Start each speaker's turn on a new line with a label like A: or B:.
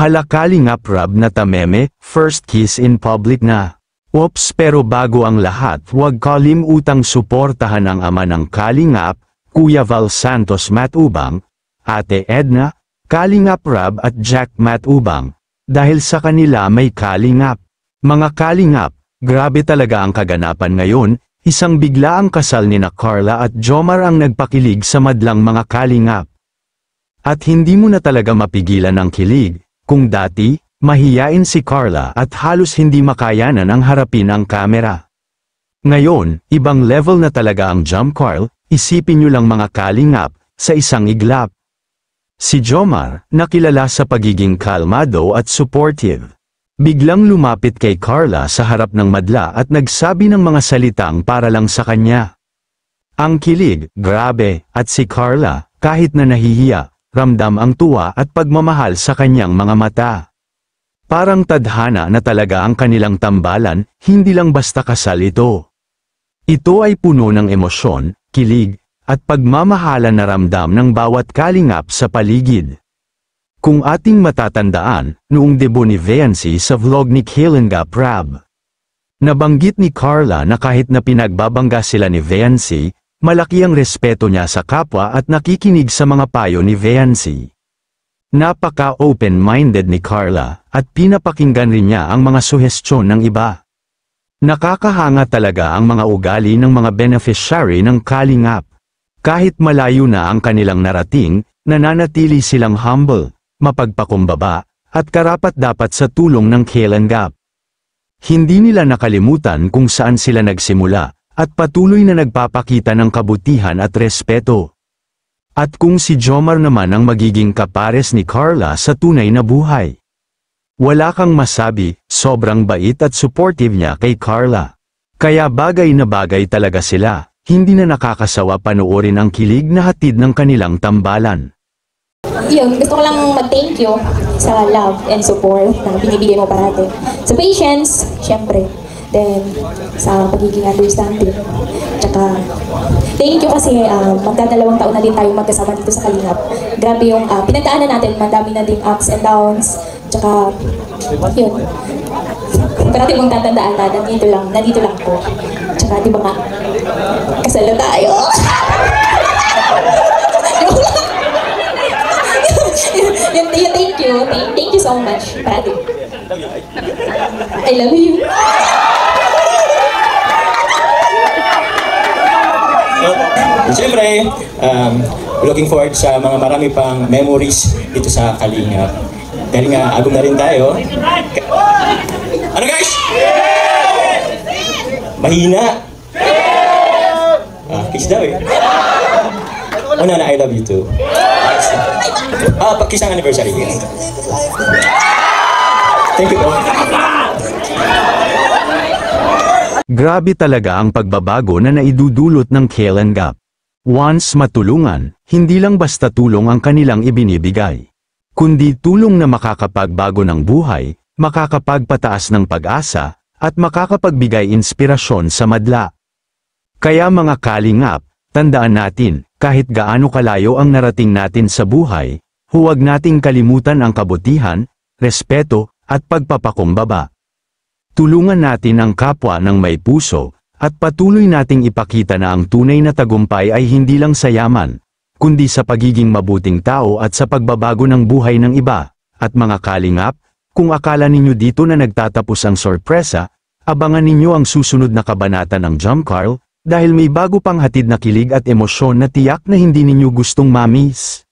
A: Hala Kalingap Rab na tameme, first kiss in public na. Oops, pero bago ang lahat, huwag kalimutang suportahan ang ama ng Kalingap, Kuya Val Santos Matubang, Ate Edna, Kalingap Rab at Jack Matubang. Dahil sa kanila may Kalingap. Mga Kalingap, grabe talaga ang kaganapan ngayon, isang biglaang kasal nina Carla at Jomar ang nagpakilig sa madlang mga Kalingap. At hindi mo na talaga mapigilan ang kilig. Kung dati, mahiyain si Carla at halos hindi makayanan ang harapin ang kamera. Ngayon, ibang level na talaga ang jump Carl, isipin nyo lang mga Kalingap, sa isang iglap. Si Jomar, nakilala sa pagiging kalmado at supportive. Biglang lumapit kay Carla sa harap ng madla at nagsabi ng mga salitang para lang sa kanya. Ang kilig, grabe, at si Carla, kahit na nahihiya, ramdam ang tuwa at pagmamahal sa kanyang mga mata. Parang tadhana na talaga ang kanilang tambalan, hindi lang basta kasal ito. Ito ay puno ng emosyon, kilig, at pagmamahalan na ramdam ng bawat Kalingap sa paligid. Kung ating matatandaan, noong debut ni Viancy sa vlog ni Kalingap Rab, nabanggit ni Carla na kahit na pinagbabangga sila ni Viancy, malaki ang respeto niya sa kapwa at nakikinig sa mga payo ni Viancy. Napaka-open-minded ni Carla, at pinapakinggan rin niya ang mga suhestyon ng iba. Nakakahanga talaga ang mga ugali ng mga beneficiary ng Kalingap. Kahit malayo na ang kanilang narating, nananatili silang humble, mapagpakumbaba, at karapat-dapat sa tulong ng Kalingap. Hindi nila nakalimutan kung saan sila nagsimula, at patuloy na nagpapakita ng kabutihan at respeto. At kung si Jomar naman ang magiging kapares ni Carla sa tunay na buhay. Wala kang masabi, sobrang bait at supportive niya kay Carla. Kaya bagay na bagay talaga sila, hindi na nakakasawa panoorin ang kilig na hatid ng kanilang tambalan.
B: Yun, gusto ko lang mag-thank you sa love and support na binibigay mo parati. Sa patience, syempre. Then, sa pagiging understanding. Tsaka, thank you kasi magdadalawang taon na din tayo magkasama dito sa Kalingap. Grabe yung pinagdaanan natin, madami na din ups and downs. Tsaka, yun. Parati mong tatandaan na, nandito lang po. Tsaka, di ba nga, kasal na tayo. Thank you so much. Parati. I love you.
C: Siyempre, looking forward sa mga marami pang memories dito sa Kalingap. Dahil nga, agom na rin tayo. Ano guys? Mahina? Kiss daw eh. Oh na, I love you too. Kiss ang anniversary. Thank you po.
A: Grabe talaga ang pagbabago na naidudulot ng Kalingap. Once matulungan, hindi lang basta tulong ang kanilang ibinibigay, kundi tulong na makakapagbago ng buhay, makakapagpataas ng pag-asa, at makakapagbigay inspirasyon sa madla. Kaya mga Kalingap, tandaan natin, kahit gaano kalayo ang narating natin sa buhay, huwag nating kalimutan ang kabutihan, respeto, at pagpapakumbaba. Tulungan natin ang kapwa ng may puso, at patuloy nating ipakita na ang tunay na tagumpay ay hindi lang sa yaman, kundi sa pagiging mabuting tao at sa pagbabago ng buhay ng iba. At mga Kalingap, kung akala ninyo dito na nagtatapos ang sorpresa, abangan ninyo ang susunod na kabanata ng Jump Carl, dahil may bago pang hatid na kilig at emosyon na tiyak na hindi ninyo gustong ma-miss.